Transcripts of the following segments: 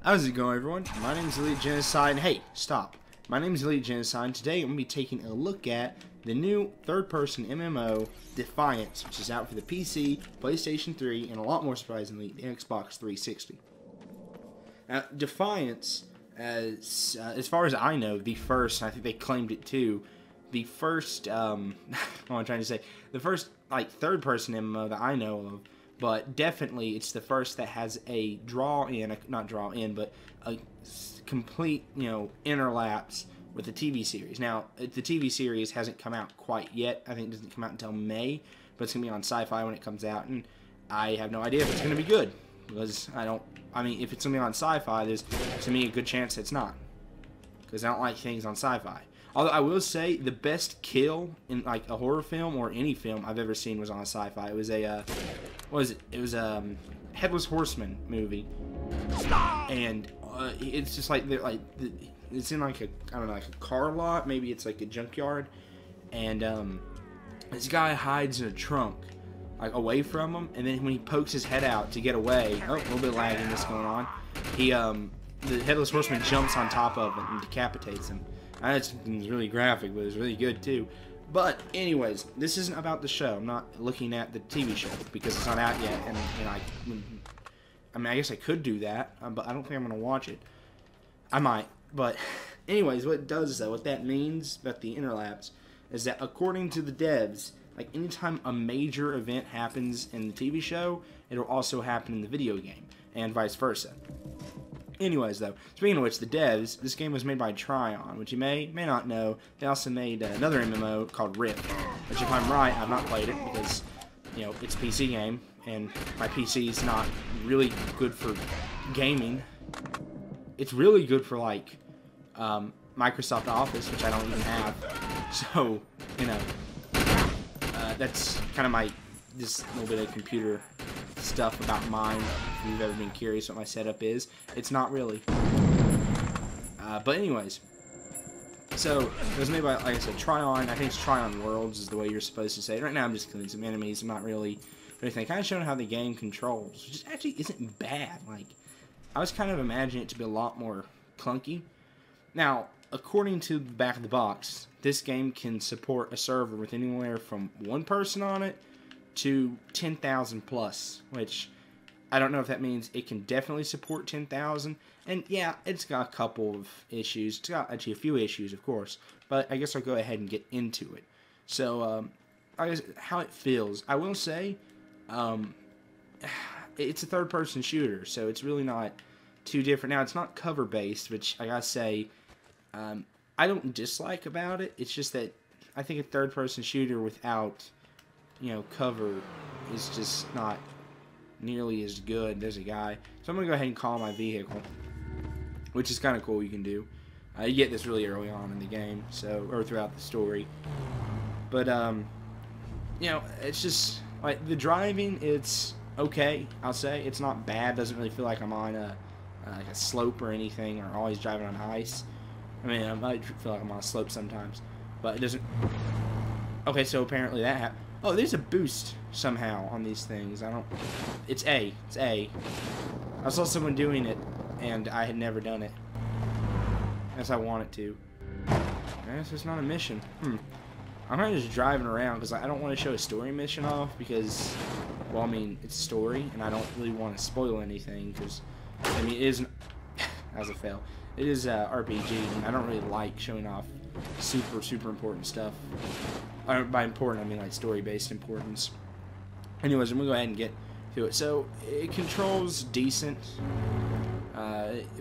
How's it going, everyone? My name is Elite Genocide. Hey, stop. My name is Elite Genocide. Today I'm going to be taking a look at the new third-person MMO, Defiance, which is out for the PC, PlayStation 3, and a lot more surprisingly, the Xbox 360. Now, Defiance, as far as I know, the first, and I think they claimed it too, the first, what am I trying to say? The first, third-person MMO that I know of, but definitely it's the first that has a not draw in, but a complete, interlapse with the TV series. Now, the TV series hasn't come out quite yet. I think it doesn't come out until May, but it's going to be on Sci-Fi when it comes out, and I have no idea if it's going to be good, because if it's going to be on Sci-Fi, there's, to me, a good chance it's not, because I don't like things on Sci-Fi. Although I will say the best kill in a horror film or any film I've ever seen was on a Sci-Fi. It was a It was a Headless Horseman movie, and it's just it's in a car lot, maybe it's like a junkyard, and this guy hides in a trunk, away from him, and then when he pokes his head out to get away, a little bit of lagging this going on, he the Headless Horseman jumps on top of him and decapitates him. I know it's really graphic, but it's really good too. But anyways, this isn't about the show. I'm not looking at the TV show because it's not out yet, and I guess I could do that, but I don't think I'm gonna watch it. I might, but anyways, what it does though, what that means about the interlapse is that according to the devs, anytime a major event happens in the TV show, it'll also happen in the video game, and vice versa. Anyways, though, speaking of which, the devs, this game was made by Tryon, which you may not know. They also made another MMO called Rift, which, if I'm right, I've not played it because, it's a PC game, and my PC is not really good for gaming. It's really good for, Microsoft Office, which I don't even have. So, that's kind of this little bit of computer stuff about mine. If you've ever been curious what my setup is, it's not really. But anyways, so it was made by, like I said, Tryon. I think it's Tryon Worlds is the way you're supposed to say it. Right now I'm just killing some enemies. I'm not really anything. Kind of showing how the game controls, which actually isn't bad. I was kind of imagining it to be a lot more clunky. Now, according to the back of the box, this game can support a server with anywhere from one person on it to 10,000 plus, which I don't know if that means it can definitely support 10,000. And yeah, it's got a couple of issues. It's got actually a few issues, of course, but I guess I'll go ahead and get into it. So, I guess how it feels. I will say, it's a third-person shooter, so it's really not too different. Now, it's not cover-based, which I gotta say, I don't dislike about it. It's just that I think a third-person shooter without cover is just not nearly as good. There's a guy. So I'm going to go ahead and call my vehicle, which is kind of cool you can do. You get this really early on in the game, or throughout the story. But, it's just, the driving, it's okay, I'll say. It's not bad. Doesn't really feel like I'm on a slope or anything, or always driving on ice. I might feel like I'm on a slope sometimes, but it doesn't. Okay, so apparently that happened. Oh, there's a boost somehow on these things. It's A. It's A. I saw someone doing it, and I had never done it. As I wanted to. I guess it's not a mission. I'm kind of just driving around because I don't want to show a story mission off because, well, it's story, and I don't really want to spoil anything because, it isn't. As a fail. It is RPG, and I don't really like showing off super important stuff. By important, I mean story-based importance. Anyways, I'm gonna go ahead and get to it. So it controls decent.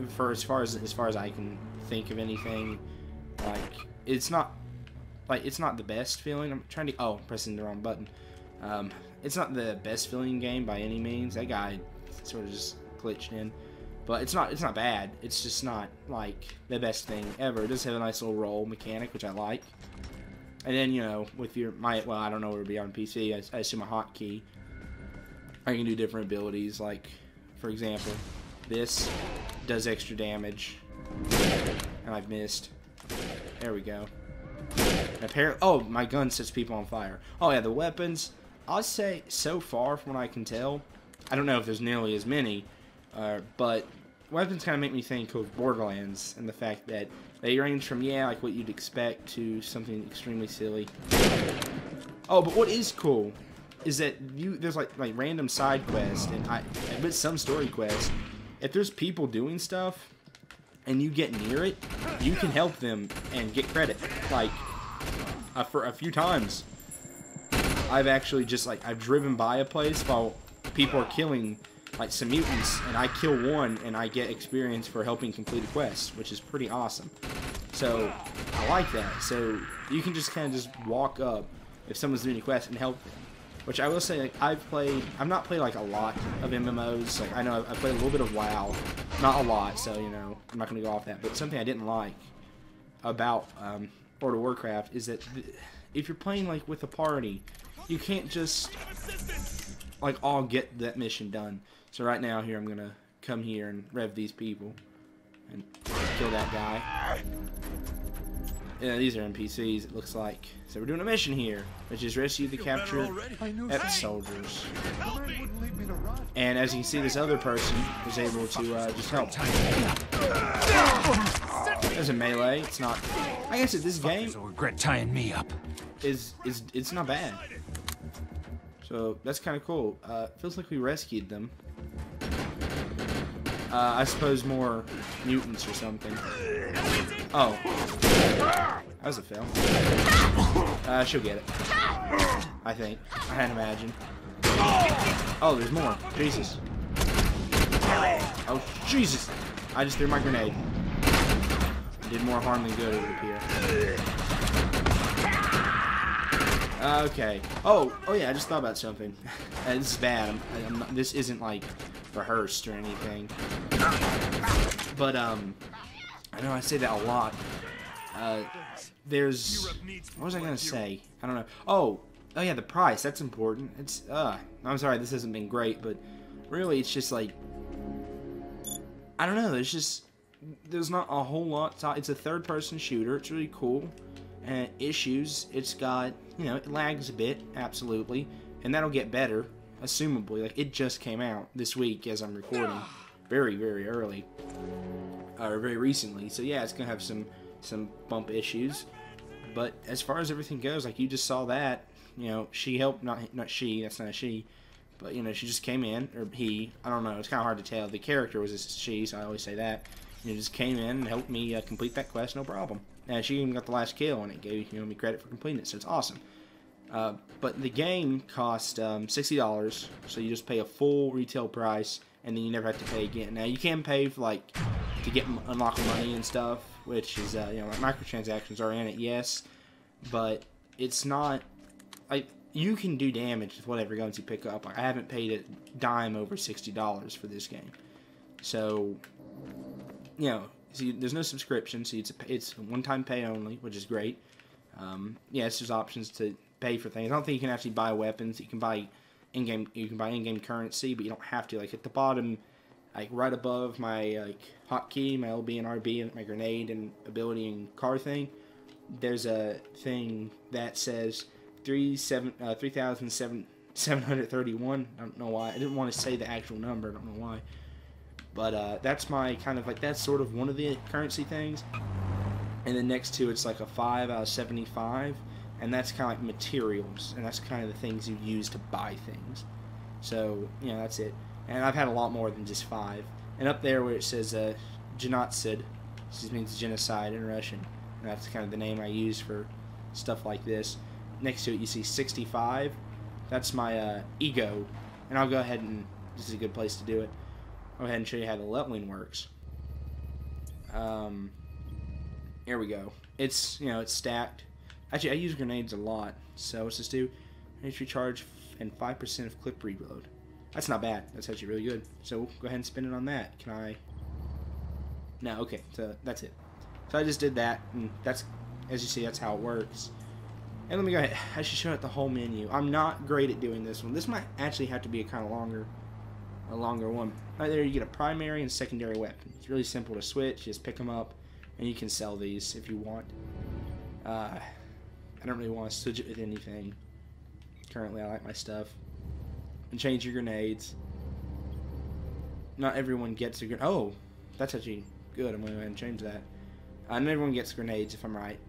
For as far as I can think of anything, it's not the best feeling. I'm trying to pressing the wrong button. It's not the best feeling game by any means. That guy sort of just glitched in. But it's not bad. It's just not the best thing ever. It does have a nice little roll mechanic, which I like. And then with I don't know where it'll be on PC. I assume a hotkey. I can do different abilities. For example, this does extra damage, and I've missed. There we go. Apparently, my gun sets people on fire. Oh yeah, the weapons. I'll say so far, from what I can tell, I don't know if there's nearly as many. But weapons kind of make me think of Borderlands and the fact that they range from, yeah, like what you'd expect to something extremely silly. Oh, but what is cool is that there's like random side quests and with some story quests, if there's people doing stuff and you get near it, you can help them and get credit. Like for a few times, I've actually just I've driven by a place while people are killing some mutants, and I kill one and I get experience for helping complete a quest, which is pretty awesome. So I like that. So you can just kind of just walk up if someone's doing a quest and help them. Which I will say, I've not played a lot of MMOs. I know I played a little bit of WoW, not a lot, so you know I'm not going to go off that. But something I didn't like about World of Warcraft is that if you're playing with a party, you can't just all get that mission done. So right now here I'm gonna come here and rev these people and kill that guy. Yeah, these are NPCs, it looks like. So we're doing a mission here, which is rescue the captured ex-soldiers. And as you can see, this other person was able to just help. There's a melee. It's not. I guess this game regret tying me up. It's not bad. So that's kind of cool. Feels like we rescued them. I suppose more mutants or something. Oh. That was a fail. She'll get it. I think. I can't imagine. Oh, there's more. Jesus. Oh, Jesus. I just threw my grenade. I did more harm than good, it would appear. Okay. Oh yeah, I just thought about something. This is bad. This isn't rehearsed or anything. But I know I say that a lot. There's, what was I gonna say? I don't know. Oh yeah, the price. That's important. It's I'm sorry, this hasn't been great, but really, it's just I don't know. There's not a whole lot. It's a third-person shooter. It's really cool. And issues. It's got, it lags a bit, absolutely, and that'll get better, assumably. It just came out this week as I'm recording, very, very early, or very recently. So yeah, it's gonna have some bump issues. But as far as everything goes, you just saw that, she helped, not she, that's not a she, but she just came in, or he, I don't know, it's kind of hard to tell. The character was a she, so I always say that. Just came in and helped me complete that quest, no problem. And she even got the last kill, and it gave me credit for completing it, so it's awesome. But the game cost $60, so you just pay a full retail price, and then you never have to pay again. Now you can pay for to get unlock money and stuff, which is microtransactions are in it, yes, but it's not you can do damage with whatever guns you pick up. I haven't paid a dime over $60 for this game, so see, there's no subscription, so it's one-time pay only, which is great. Yes, there's options to pay for things. I don't think you can actually buy weapons. You can buy in-game currency, but you don't have to. At the bottom, right above my hotkey, my LB and RB, and my grenade and ability and car thing, there's a thing that says 3,731. I don't know why. I didn't want to say the actual number. I don't know why. But that's my that's sort of one of the currency things. And then next to it's a 5 out of 75. And that's kind of materials. And that's kind of the things you use to buy things. So, that's it. And I've had a lot more than just 5. And up there where it says genocid, this means genocide in Russian. And that's kind of the name I use for stuff like this. Next to it you see 65. That's my ego. And I'll go ahead and, this is a good place to do it. Go ahead and show you how the leveling works. Here we go. It's, it's stacked. Actually, I use grenades a lot. So what's this do? HP charge and 5% of clip reload. That's not bad. That's actually really good. So we'll go ahead and spin it on that. Can I? No, okay. So that's it. So I just did that, and that's, as you see, that's how it works. And let me go ahead. I should show it the whole menu. I'm not great at doing this one. This might actually have to be a kind of longer one. Right there, you get a primary and secondary weapon. It's really simple to switch. You just pick them up, and you can sell these if you want. I don't really want to switch it with anything. Currently, I like my stuff. And change your grenades. Not everyone gets a grenade. Oh, That's actually good. I'm going to go ahead and change that. Not everyone gets grenades, if I'm right.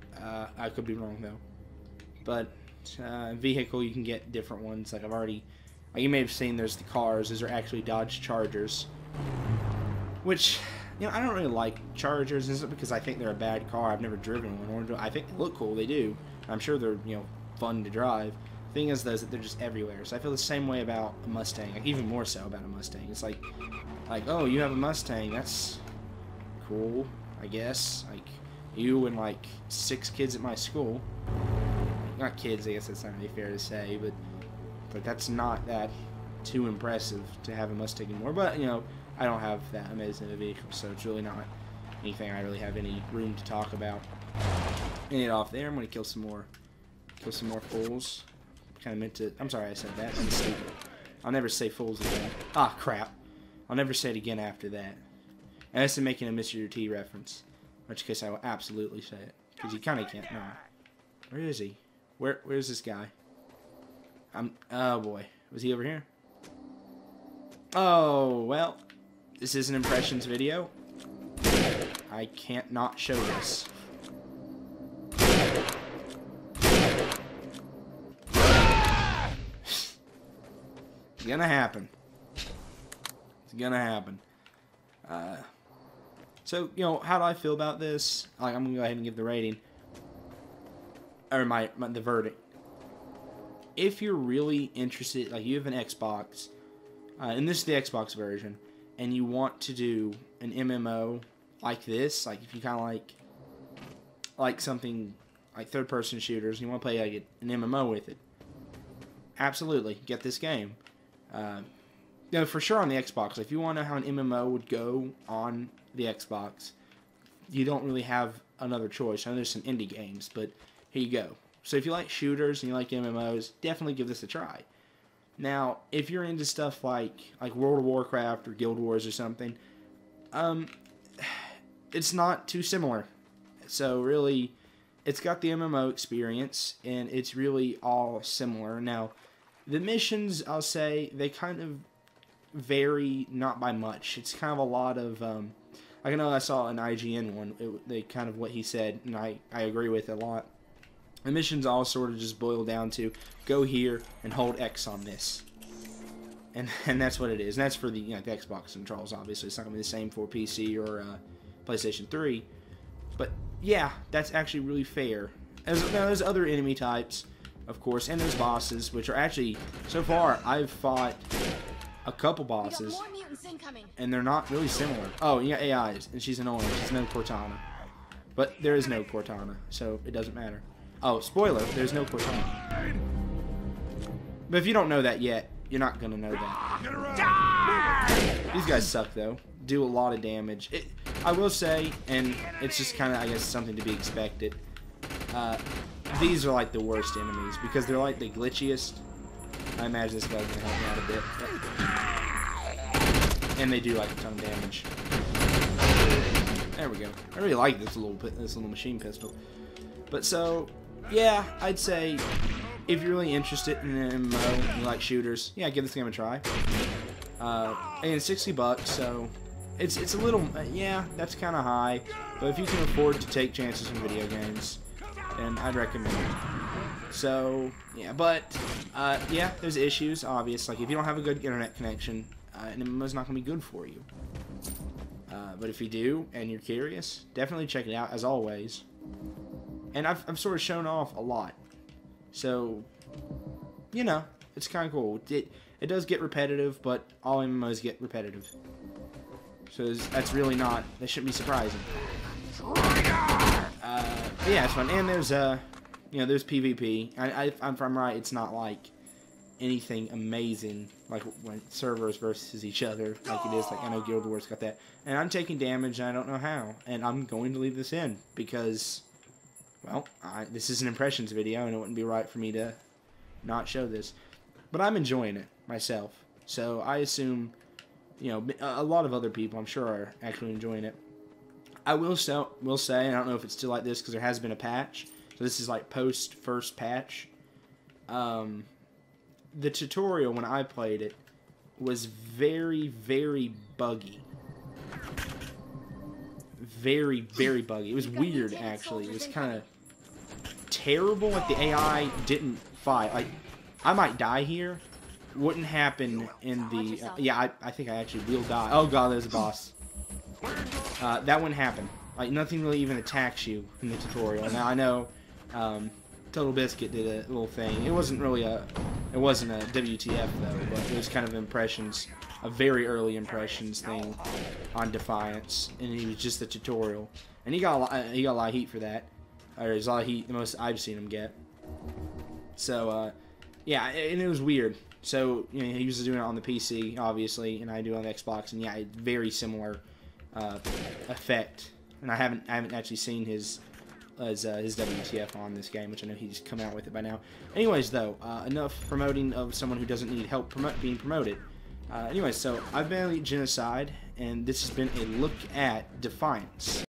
I could be wrong, though. But vehicle, you can get different ones. Like, I've already... Like, you may have seen there's the cars. Those are actually Dodge Chargers. Which, you know, I don't really like Chargers. This is because I think they're a bad car. I've never driven one. Or I think they look cool. They do. I'm sure they're, you know, fun to drive. The thing is, though, is that they're just everywhere. So I feel the same way about a Mustang. Like, even more so about a Mustang. It's like, oh, you have a Mustang. That's cool, I guess. Like, you and, like, 6 kids at my school. Not kids, I guess that's not really fair to say, but that's not that too impressive to have a Mustang anymore. But, you know, I don't have that amazing a vehicle, so it's really not anything I really have any room to talk about. Get it off there. I'm going to kill some more fools. Kind of meant to... I'm sorry I said that. I'll never say fools again. Ah, crap. I'll never say it again after that. And this is making a Mr. T reference. In which case I will absolutely say it. Because you kind of can't. No. Where is he? Where's this guy? Oh, boy. Was he over here? Oh, well. This is an impressions video. I can't not show this. It's gonna happen. It's gonna happen. So, you know, how do I feel about this? Like, I'm gonna go ahead and give the rating. Or the verdict. If you're really interested, like you have an Xbox, and this is the Xbox version, and you want to do an MMO like this, like if you kind of like something like third-person shooters, and you want to play like an MMO with it, absolutely, get this game. You know, for sure on the Xbox, if you want to know how an MMO would go on the Xbox, you don't really have another choice. I know there's some indie games, but here you go. So if you like shooters and you like MMOs, definitely give this a try. Now, if you're into stuff like World of Warcraft or Guild Wars or something, it's not too similar. So really, it's got the MMO experience, and it's really all similar. Now, the missions, I'll say, they kind of vary, not by much. It's kind of a lot of, I know I saw an IGN one, they kind of what he said, and I agree with it a lot. The missions all sort of just boil down to go here and hold X on this, and that's what it is. And that's for the the Xbox controls. Obviously, it's not gonna be the same for PC or PlayStation 3. But yeah, that's actually really fair. There's other enemy types, of course, and there's bosses, which are actually so far I've fought a couple bosses, and they're not really similar. Oh, you got AIs, and she's annoying. She's no Cortana, but there is no Cortana, so it doesn't matter. Oh, spoiler, there's no Cortana. But if you don't know that yet, you're not going to know that. These guys suck, though. Do a lot of damage. I will say, and it's just kind of, I guess, something to be expected, these are like the worst enemies, because they're like the glitchiest. I imagine this guy's going to help me out a bit. And they do like a ton of damage. There we go. I really like this little machine pistol. But so... yeah, I'd say if you're really interested in an MMO and you like shooters, yeah, give this game a try. And $60, so it's a little, yeah, that's kind of high. But if you can afford to take chances in video games, then I'd recommend it. So yeah, but yeah, there's issues, obvious. Like if you don't have a good internet connection, an MMO's not gonna be good for you. But if you do and you're curious, definitely check it out. As always. And I've sort of shown off a lot. So, you know, it's kind of cool. It does get repetitive, but all MMOs get repetitive. So that's really not, that shouldn't be surprising. Yeah, it's fun. And there's, there's PvP. If I'm right, it's not like anything amazing, like when servers versus each other, like it is. Like I know Guild Wars got that. And I'm taking damage, and I don't know how. And I'm going to leave this in, because... well, this is an impressions video, and it wouldn't be right for me to not show this. But I'm enjoying it myself. So I assume, a lot of other people, I'm sure, are actually enjoying it. I will say, and I don't know if it's still like this, because there has been a patch. So this is like post-first patch. The tutorial, when I played it, was very, very buggy. very, very buggy. It was weird, actually. It was kind of terrible. Like, the AI didn't fight. Like, I might die here. Wouldn't happen in the... yeah, I think I actually will die. Oh, God, there's a boss. That wouldn't happen. Like, nothing really even attacks you in the tutorial. Now, I know Total Biscuit did a little thing. It wasn't really a... It wasn't a WTF, though, but it was kind of impressions, a very early impressions thing on Defiance, and it was just a tutorial. And he got a lot of heat for that. Or there's a lot of heat, the most I've seen him get. So, yeah, and it was weird. So, you know, he was doing it on the PC, obviously, and I do it on the Xbox, and yeah, very similar effect. And I haven't actually seen his WTF on this game, which I know he's come out with it by now. Anyways, though, enough promoting of someone who doesn't need help being promoted. Anyways, so I've been Elite Genocide, and this has been a look at Defiance.